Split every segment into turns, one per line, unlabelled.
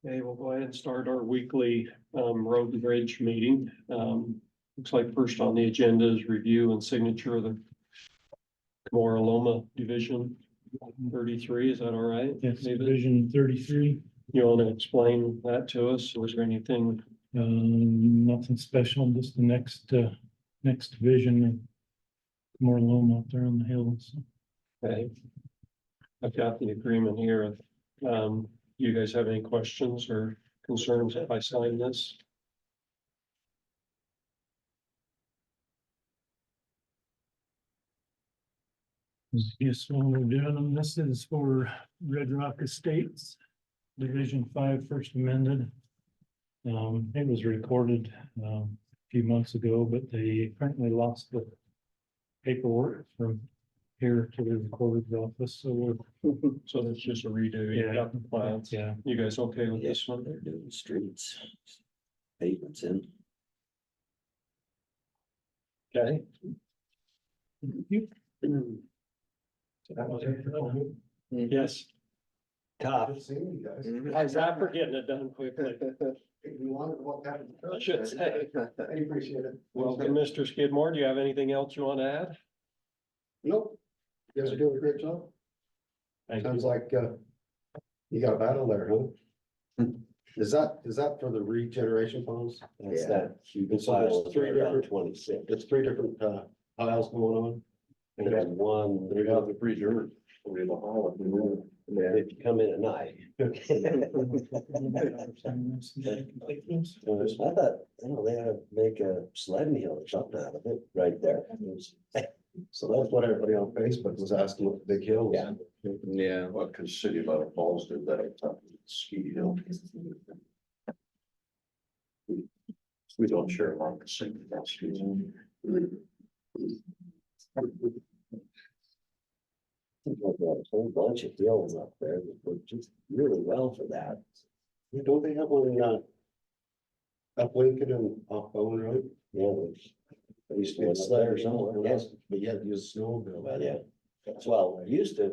Okay, we'll go ahead and start our weekly road and bridge meeting. Looks like first on the agenda is review and signature of the Comore Loma Division 33. Is that all right?
Yes,
David?
Division 33.
You want to explain that to us? Was there anything?
Nothing special, just the next division. More Loma up there on the hills.
Okay. I've got the agreement here. You guys have any questions or concerns if I sign this?
Yes, what we're doing, and this is for Red Rock Estates, Division 5, first amended. It was recorded a few months ago, but they apparently lost the paperwork from here to the recorder's office, so we're.
So that's just a redo. You got the plans.
Yeah.
You guys okay with this one?
They're doing streets, pavements in.
Okay. Yes.
Tough.
Good seeing you guys.
How's that for getting it done quickly?
If you wanted what happened.
I should say.
I appreciate it.
Welcome, Mr. Skidmore. Do you have anything else you want to add?
Nope. You guys are doing a great job.
Thank
Sounds
you.
like, you got a battle there, huh? Is that for the regeneration funds?
That's
Yeah.
that huge
And so
pile
there's three
around
different-
26.
It's three different, piles going on.
And there's one,
We got the preserve. We have a hall.
if you come in at night. I thought, they ought to make a sledding hill or something out of it right there.
So that's what everybody on Facebook was asking, what the big hill was.
Yeah.
Yeah, well, cause City of Iona Falls did that at top of Ski Hill. We don't share a lot of same streets.
There's a whole bunch of hills up there that work just really well for that.
Don't they have one, up Lincoln and off Bone Road?
Yeah, there's used to be a sled or somewhere, yes,
But you had to use snowmobile.
but yeah. Well, I used to.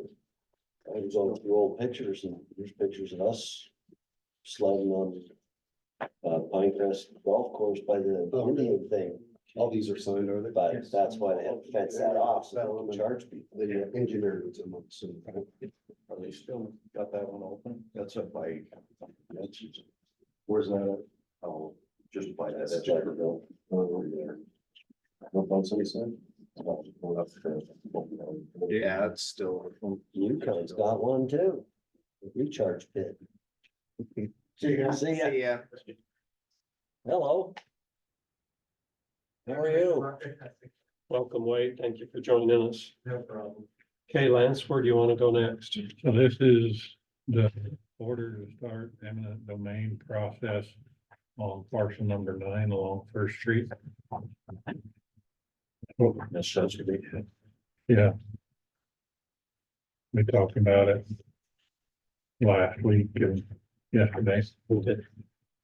I was going through old pictures and there's pictures of us sledding on Pinecrest Golf Course by the Indian thing.
All these are signed, are they?
But that's why they had to fence that off, so they don't charge people.
The engineer was a month soon.
Are they still got that one open? That's up by, where's that at? Oh, just by that.
That's Jackerville.
Over there.
What on sunny side?
Yeah, it's still.
Yukon's got one too. Recharge pit. See ya. Hello. How are you?
Welcome, Wade. Thank you for joining us.
No problem.
Okay, Lance, where do you want to go next?
So this is the order to start eminent domain process on parcel number 9 along First Street.
That's such a big.
Yeah. We talked about it last week and yesterday.
We did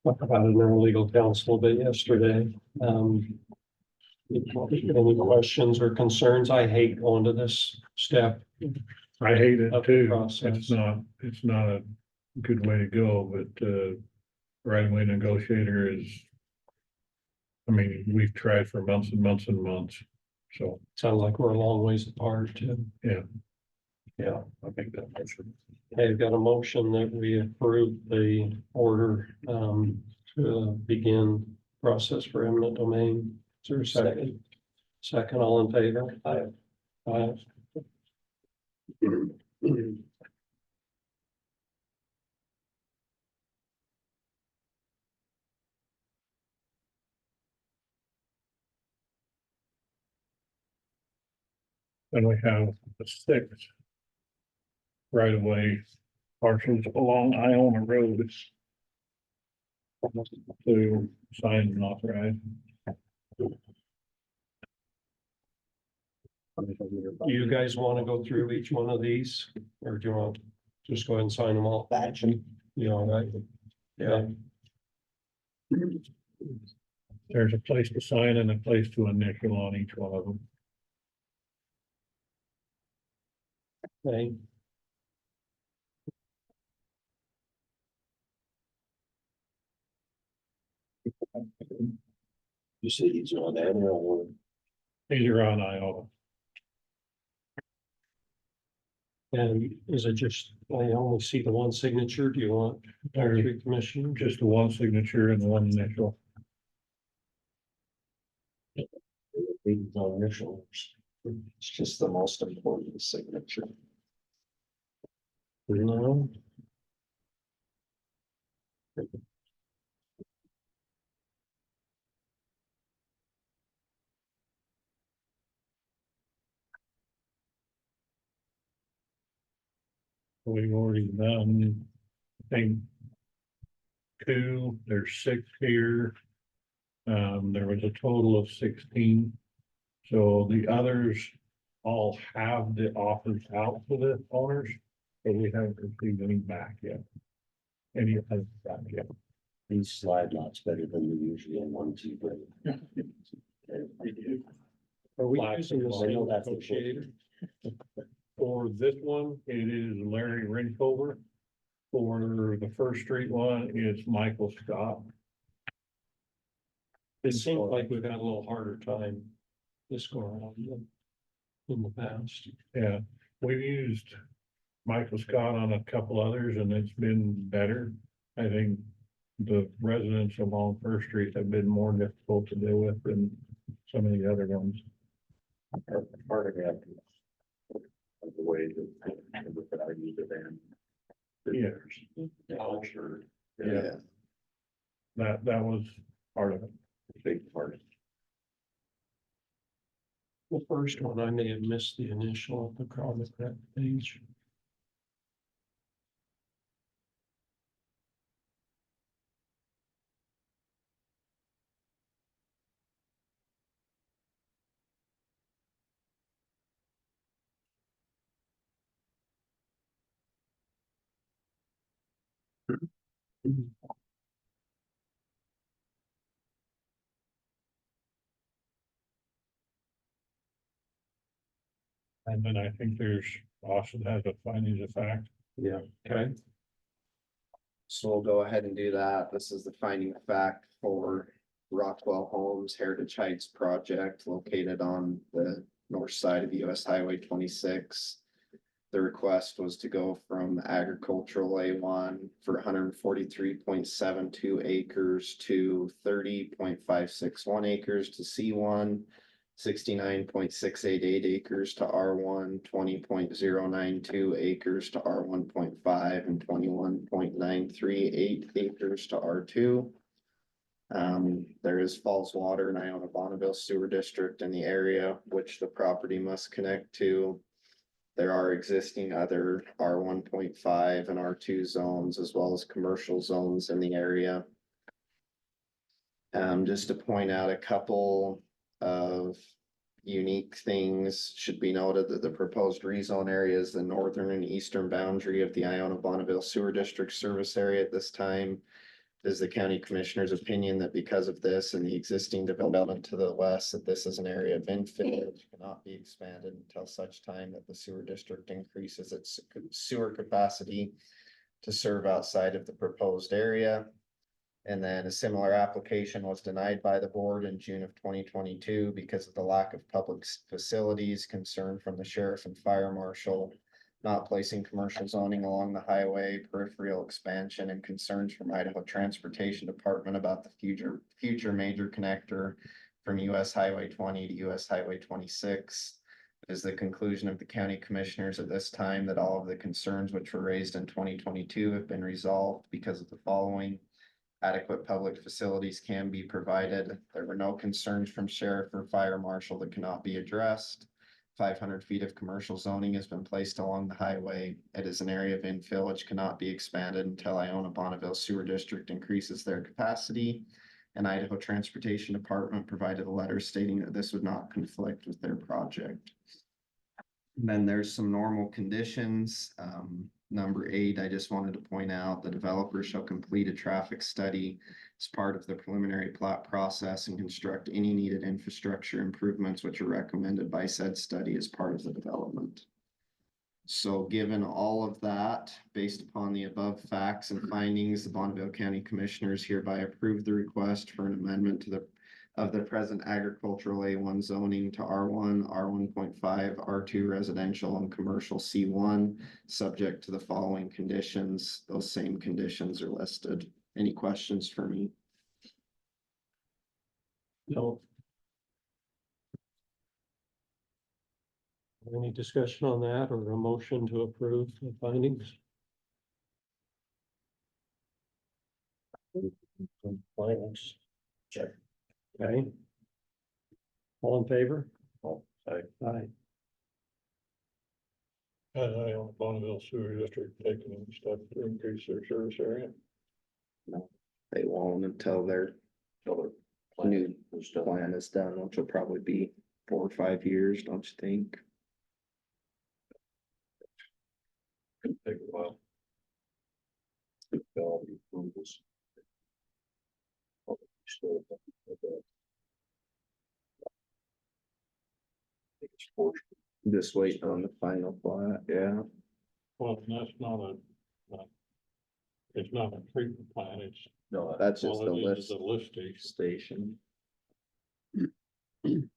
talk about it in our legal counsel a bit yesterday. Any questions or concerns? I hate going to this step.
I hate it
Of the
too.
process.
It's not a good way to go, but right-of-way negotiator is. I mean, we've tried for months and months and months, so,
Sounds like we're a long ways apart too.
yeah.
Yeah, I think that motion. Okay, I've got a motion that we approve the order to begin process for eminent domain. Is there a second? Second, all in favor? Aye.
Then we have the 6 right-of-way parcels along Iona Road. To sign and authorize.
Do you guys want to go through each one of these, or do you want to just go ahead and sign them all?
Action.
You all right? Yeah.
There's a place to sign and a place to initial on each one of them.
Okay.
You said these are on annual one.
These are on Iona.
And is it just, I only see the one signature, do you want all
There's
three commissioners?
just one signature and one initial.
These are initials. It's just the most important signature.
No.
We've already done, I think, two, there's 6 here. There was a total of 16. So the others all have the offers out to the owners, but we haven't received any back yet. Any of them back yet.
These slide lots better than the usual ones you bring.
Are we
Black
using the
I know
same
that's
negotiator?
For this one, it is Larry Rinkover. For the First Street one, it's Michael Scott.
It seems like we've had a little harder time this go around than in the past.
Yeah, we've used Michael Scott on a couple others and it's been better. I think the residents along First Street have been more difficult to deal with than some of the other ones.
Part of that. Of the way that I use it and.
Yeah.
Sure.
Yeah. That was part of it.
Big part.
The first one, I may have missed the initial of the comment that page.
And then I think there's, Austin has a findings of fact.
Yeah, okay.
So we'll go ahead and do that. This is the finding of fact for Rockwell Homes Heritage Heights project located on the north side of US Highway 26. The request was to go from agricultural A1 for 143.72 acres to 30.561 acres to C1. 69.688 acres to R1, 20.092 acres to R1.5, and 21.938 acres to R2. There is Falls Water and Iona Bonneville Sewer District in the area, which the property must connect to. There are existing other R1.5 and R2 zones, as well as commercial zones in the area. Just to point out a couple of unique things, should be noted that the proposed rezone area is the northern and eastern boundary of the Iona Bonneville Sewer District service area at this time. It is the county commissioner's opinion that because of this and the existing development to the west, that this is an area of infill which cannot be expanded until such time that the sewer district increases its sewer capacity to serve outside of the proposed area. And then a similar application was denied by the board in June of 2022 because of the lack of public facilities, concern from the sheriff and fire marshal, not placing commercial zoning along the highway, peripheral expansion, and concerns from Idaho Transportation Department about the future major connector from US Highway 20 to US Highway 26. It is the conclusion of the county commissioners at this time that all of the concerns which were raised in 2022 have been resolved because of the following. Adequate public facilities can be provided. There were no concerns from sheriff or fire marshal that cannot be addressed. 500 feet of commercial zoning has been placed along the highway. It is an area of infill which cannot be expanded until Iona Bonneville Sewer District increases their capacity. And Idaho Transportation Department provided a letter stating that this would not conflict with their project. And then there's some normal conditions. Number 8, I just wanted to point out the developer shall complete a traffic study as part of the preliminary plat process and construct any needed infrastructure improvements which are recommended by said study as part of the development. So given all of that, based upon the above facts and findings, the Bonneville County Commissioners hereby approve the request for an amendment to the present agricultural A1 zoning to R1, R1.5, R2 residential and commercial C1, subject to the following conditions. Those same conditions are listed. Any questions for me?
No. Any discussion on that or a motion to approve the findings?
Findings. Check.
Okay. All in favor?
Oh, I,
Aye.
I on the Bonneville Sewer District taking any steps to increase their service area.
They won't until their new plan is done, which will probably be 4 or 5 years, don't you think?
could take a while. All the approvals. Still, it's forced.
Just waiting on the final plat, yeah.
Well, that's not it's not a treatment plant, it's.
No,
That's just the
all it is
lift
a lift station.
station.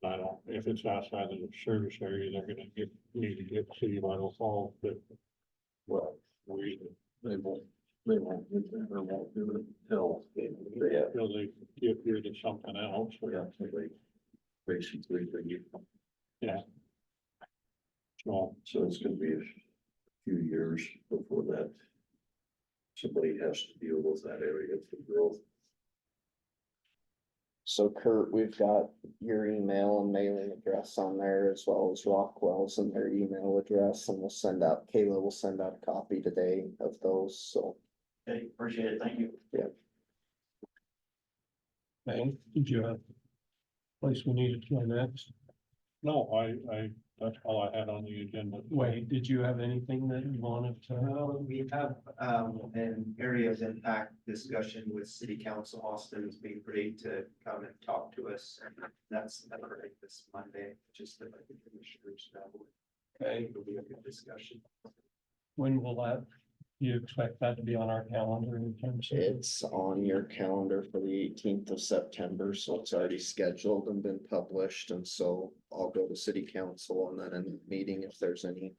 And I don't, if it's outside of the service area, they're gonna need to get city vital falls, but.
well,
We,
they won't do it until
until they get rid of something else.
yeah, basically,
So,
so it's gonna be a few years before that. Somebody has to deal with that area for growth.
So Kurt, we've got your email and mailing address on there as well as Rockwell's and their email address, and Kayla will send out a copy today of those, so.
Okay, appreciate it, thank you.
Okay, did you have a place we needed to go next?
no, that's all I had on the agenda.
Wait, did you have anything that you wanted to?
We have an area of impact discussion with city council. Austin is being ready to come and talk to us. That's right this Monday, just to let the commissioners know.
Okay,
It'll be a good discussion.
when will that, you expect that to be on our calendar anytime soon?
It's on your calendar for the 18th of September, so it's already scheduled and been published, and so I'll go to city council and then in the meeting, if there's any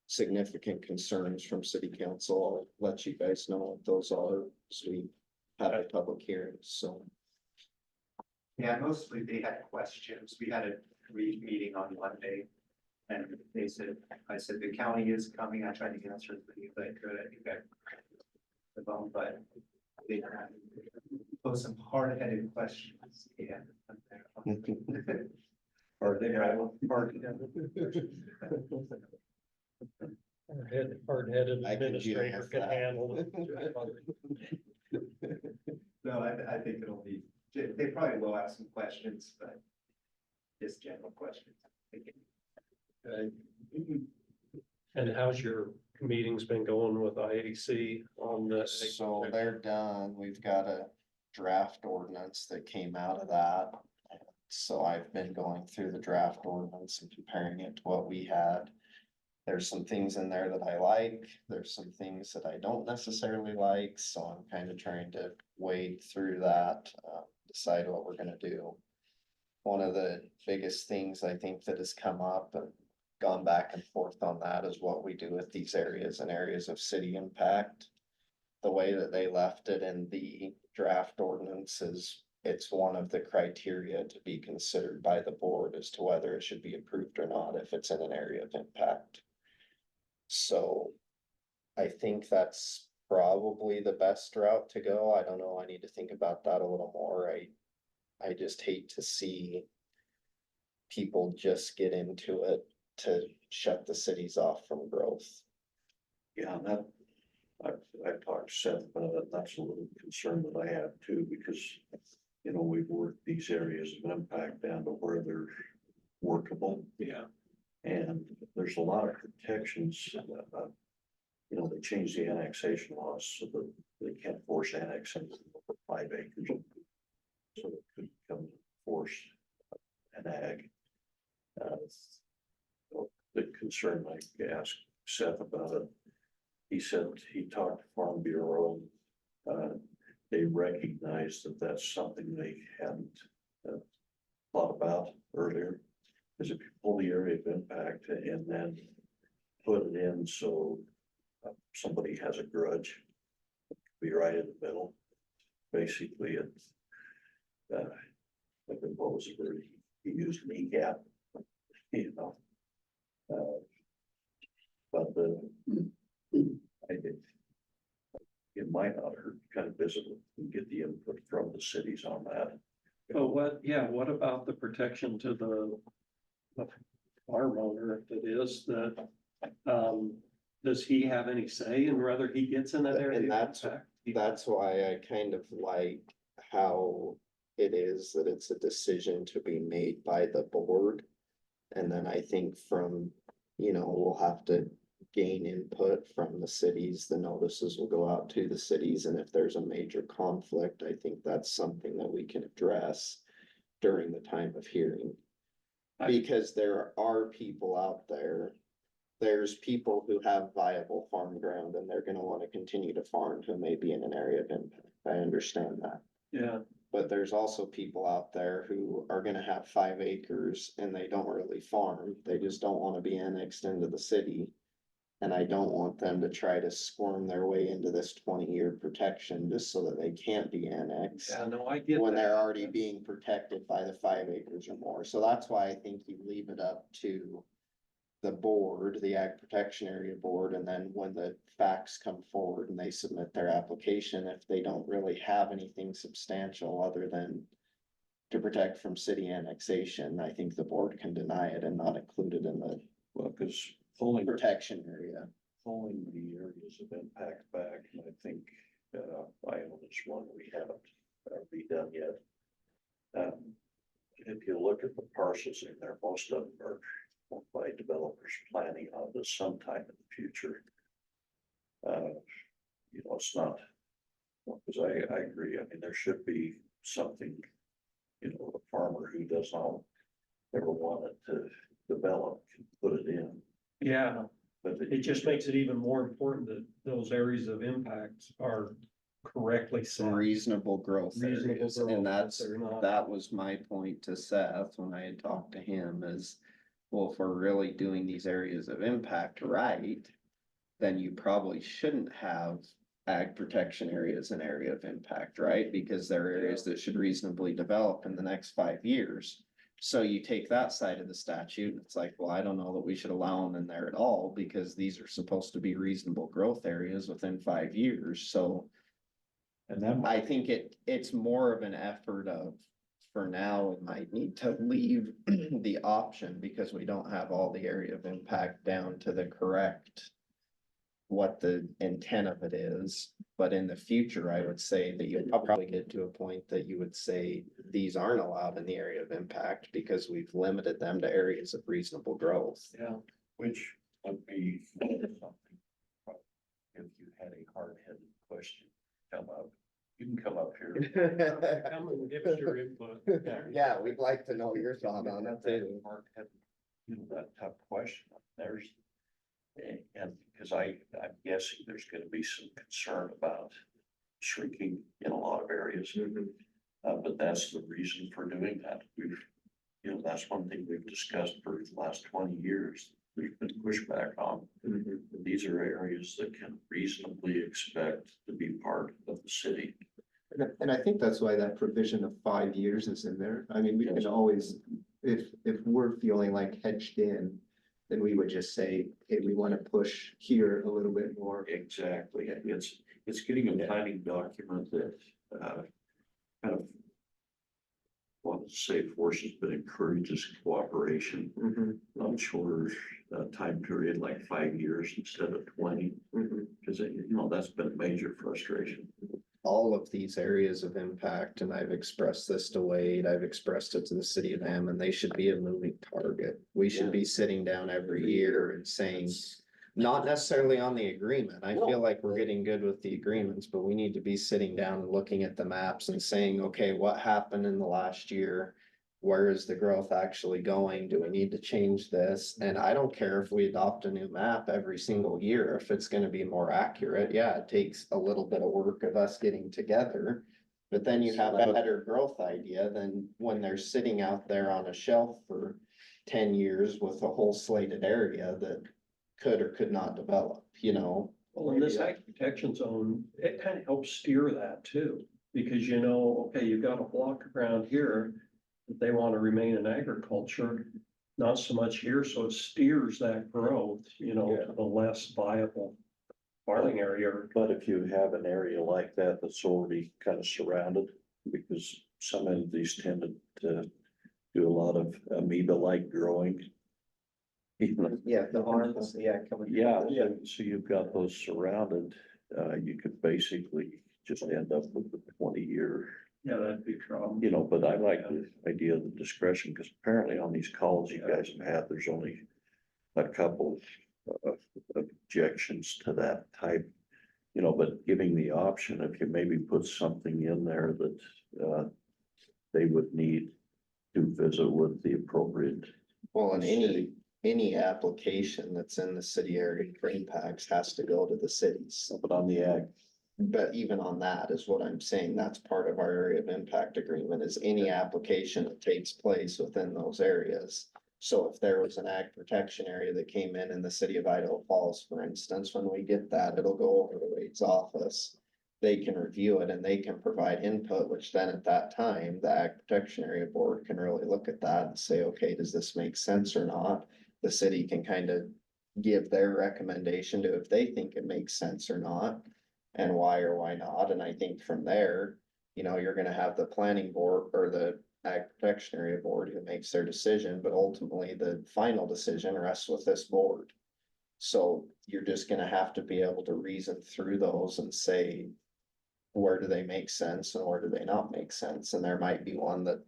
significant concerns from city council, I'll let you guys know what those are, so we have a public hearing, so.
Yeah, mostly they had questions. We had a brief meeting on Monday. And they said, I said, the county is coming. I tried to answer as many as I could. I think the phone, but they posed some hard-headed questions. Yeah.
Or they have,
Hard-headed
I can deal
administrator
with
can
that.
handle it.
No, I think it'll be, they probably will ask some questions, but just general questions.
Okay. And how's your meetings been going with IAC on the?
So they're done. We've got a draft ordinance that came out of that. So I've been going through the draft ordinance and comparing it to what we had. There's some things in there that I like. There's some things that I don't necessarily like. So I'm kind of trying to wade through that, decide what we're gonna do. One of the biggest things I think that has come up and gone back and forth on that is what we do with these areas and areas of city impact. The way that they left it in the draft ordinance is it's one of the criteria to be considered by the board as to whether it should be approved or not if it's in an area of impact. So I think that's probably the best route to go. I don't know. I need to think about that a little more. I just hate to see people just get into it to shut the cities off from growth.
yeah, that, I've talked to Seth about it, that's a little concern that I have too, because, you know, we've worked these areas of impact down to where they're workable.
Yeah.
And there's a lot of protections, you know, they changed the annexation laws so that they can't force annexing over 5 acres. So it could come force an ag. That concern I asked Seth about it. He said he talked to Farm Bureau. They recognize that that's something they hadn't thought about earlier. Because if you pull the area of impact and then put it in, so somebody has a grudge, be right in the middle. Basically, it's like what was the word he used, kneecap, you know. But I think it might not hurt to kind of visit and get the input from the cities on that.
But what about the protection to the farm owner that is that, does he have any say in whether he gets in that area?
And
of impact?
that's why I kind of like how it is that it's a decision to be made by the board. And then I think from, we'll have to gain input from the cities. The notices will go out to the cities, and if there's a major conflict, I think that's something that we can address during the time of hearing. Because there are people out there, there's people who have viable farm ground and they're gonna wanna continue to farm who may be in an area of impact. I understand that.
Yeah,
But there's also people out there who are gonna have 5 acres and they don't really farm. They just don't wanna be annexed into the city. And I don't want them to try to squirm their way into this 20-year protection just so that they can't be annexed.
yeah, no, I get
When
that.
they're already being protected by the 5 acres or more. So that's why I think you leave it up to the board, the Ag Protection Area Board, and then when the facts come forward and they submit their application, if they don't really have anything substantial other than to protect from city annexation, I think the board can deny it and not include it in the
Well, because pulling
protection area.
the areas of impact back, and I think Iona's one we haven't redone yet. If you look at the parcels in there, most of them are owned by developers planning on this sometime in the future. It's not, because I agree, I mean, there should be something, a farmer who does not ever want it to develop can put it in.
Yeah,
But
it just makes it even more important that those areas of impact are correctly set.
Reasonable growth
Reasonable
areas,
growth,
and
that they're not-
that was my point to Seth when I had talked to him is, well, if we're really doing these areas of impact right, then you probably shouldn't have ag protection areas an area of impact, right? Because they're areas that should reasonably develop in the next 5 years. So you take that side of the statute, and it's like, well, I don't know that we should allow them in there at all, because these are supposed to be reasonable growth areas within 5 years, so.
And then
I think it's more of an effort of, for now, we might need to leave the option because we don't have all the area of impact down to the correct. What the intent of it is, but in the future, I would say that you'll probably get to a point that you would say these aren't allowed in the area of impact because we've limited them to areas of reasonable growth.
Yeah, which would be something. If you had a hard-headed question, come up, you can come up here.
Come and give us your input.
Yeah, we'd like to know your thought on it too.
Hard-headed, that tough question, and because I'm guessing there's gonna be some concern about shrinking in a lot of areas. But that's the reason for doing that. That's one thing we've discussed for the last 20 years. There's been pushback on. These are areas that can reasonably expect to be part of the city.
And I think that's why that provision of 5 years is in there. I mean, we can always, if we're feeling like hedged in, then we would just say, hey, we want to push here a little bit more.
Exactly. It's getting a planning document that kind of want to say forces but encourages cooperation on shorter time period, like 5 years instead of 20. Because that's been a major frustration.
All of these areas of impact, and I've expressed this to Wade, I've expressed it to the city of Hammond, they should be a moving target. We should be sitting down every year and saying, not necessarily on the agreement. I feel like we're getting good with the agreements, but we need to be sitting down and looking at the maps and saying, okay, what happened in the last year? where is the growth actually going? Do we need to change this? And I don't care if we adopt a new map every single year, if it's gonna be more accurate, yeah, it takes a little bit of work of us getting together. But then you have a better growth idea than when they're sitting out there on a shelf for 10 years with a whole slated area that could or could not develop, you know?
Well, in this ag protection zone, it kind of helps steer that too, because you know, okay, you've got a block around here. That they want to remain in agriculture, not so much here, so it steers that growth, you know, to the less viable farming area.
But if you have an area like that that's already kind of surrounded, because some entities tended to do a lot of amoeba-like growing.
Yeah, the arms, yeah, coming.
Yeah, so you've got those surrounded, you could basically just end up with a 20-year.
Yeah, that'd be a problem.
You know, but I like the idea of the discretion, because apparently on these calls you guys have had, there's only a couple of objections to that type. You know, but giving the option, if you maybe put something in there that, they would need to visit with the appropriate.
Well, and any application that's in the city area green packs has to go to the cities.
But on the ag,
But even on that is what I'm saying, that's part of our area of impact agreement is any application that takes place within those areas. So if there was an ag protection area that came in the city of Idaho Falls, for instance, when we get that, it'll go over to Wade's office. They can review it and they can provide input, which then at that time, the ag protection area board can really look at that and say, okay, does this make sense or not? The city can kind of give their recommendation to if they think it makes sense or not. And why or why not, and I think from there, you know, you're gonna have the planning board or the ag protection area board who makes their decision, but ultimately the final decision rests with this board. So you're just gonna have to be able to reason through those and say, where do they make sense and where do they not make sense, and there might be one that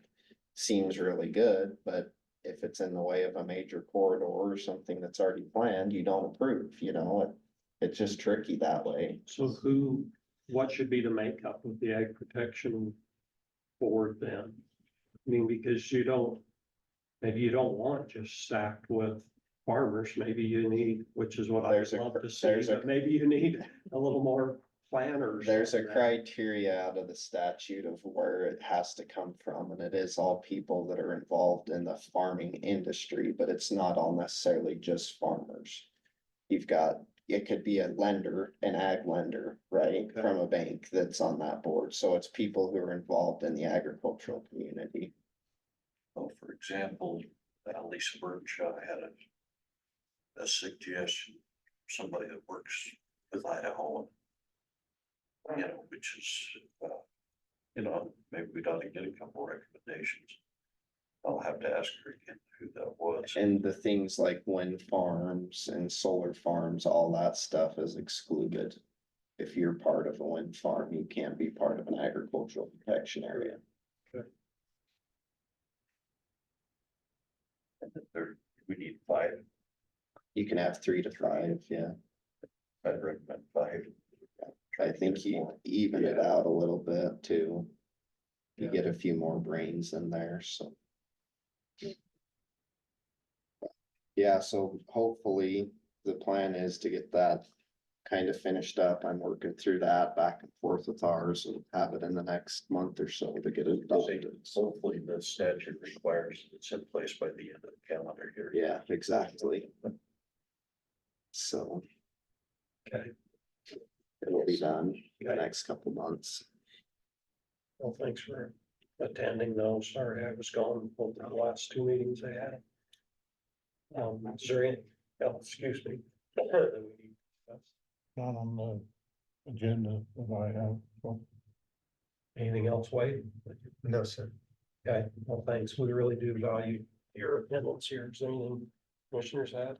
seems really good, but if it's in the way of a major corridor or something that's already planned, you don't approve, you know, it's just tricky that way.
So what should be the makeup of the ag protection board then? I mean, because maybe you don't want just stacked with farmers, maybe you need, which is what I'd love to see, but maybe you need a little more planners.
There's a criteria out of the statute of where it has to come from, and it is all people that are involved in the farming industry, but it's not all necessarily just farmers. You've got, it could be a lender, an ag lender, right,
Okay.
from a bank that's on that board, so it's people who are involved in the agricultural community.
well, for example, Lisa Burnshaw had a suggestion, somebody that works with Idaho. You know, which is, you know, maybe we ought to get a couple recommendations. I'll have to ask her again who that was.
And the things like wind farms and solar farms, all that stuff is excluded. If you're part of a wind farm, you can't be part of an agricultural protection area.
And that there, we need 5,
You can have 3 to 5, yeah.
I'd recommend 5.
I think you even it out a little bit too. You get a few more brains in there, so. Yeah, so hopefully the plan is to get that kind of finished up. I'm working through that back and forth with ours and have it in the next month or so to get it adopted.
Hopefully the statute requires it's in place by the end of the calendar year.
Yeah, exactly. So.
Okay.
It'll be done in the next couple months.
Well, thanks for attending though. Sorry, I was gone for the last 2 meetings I had. Is there any, excuse me. that we need to discuss?
Not on the agenda that I have. So,
Anything else, Wade?
No, sir.
Okay, well, thanks. We really do value your attendance here. Is there anything commissioners had?